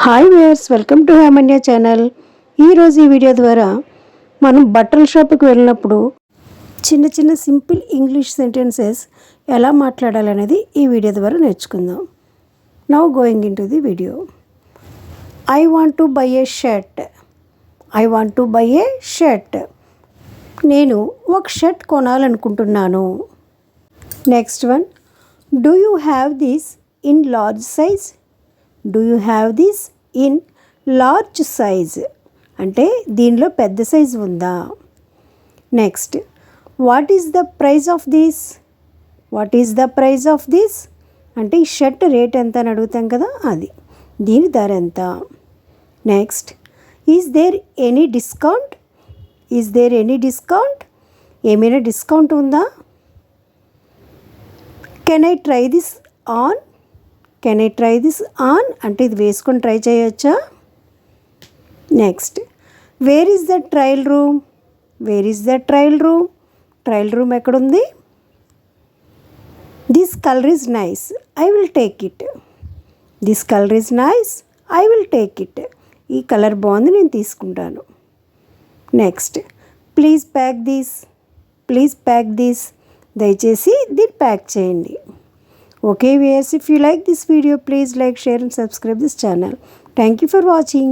Hi viewers, welcome to Hemanya channel. ఈరోజు ఈ video ద్వారా మనం బట్టల షాప్కి వెళ్ళినప్పుడు చిన్న చిన్న సింపుల్ ఇంగ్లీష్ సెంటెన్సెస్ ఎలా మాట్లాడాలనేది ఈ వీడియో ద్వారా నేర్చుకుందాం. Now going into the video. I want to buy a shirt. I want to buy a shirt. నేను ఒక షర్ట్ కొనాలనుకుంటున్నాను. Next one, do you have this in large size. Do you have this in large size అంటే దీనిలో పెద్ద size ఉందా. Next, what is the price of this. What is the price of this అంటే ఈ shirt rate ఎంత అని అడుగుతాం కదా, అది దీని ధర ఎంత. Next, is there any discount. Is there any discount ఏమైనా డిస్కౌంట్ ఉందా. Can I try this on. Can I try this on అంటే ఇది వేసుకొని ట్రై చేయొచ్చా. Next, where is the trial room. Where is the trial room. Trial room ఎక్కడుంది. This colour is nice. I will take it. This colour is nice. I will take it. ఈ colour బాగుంది, నేను తీసుకుంటాను. Next, please pack this. Please pack this దయచేసి దీన్ని pack చేయండి. Okay viewers, if you like this video, please like, share and subscribe this channel. Thank you for watching.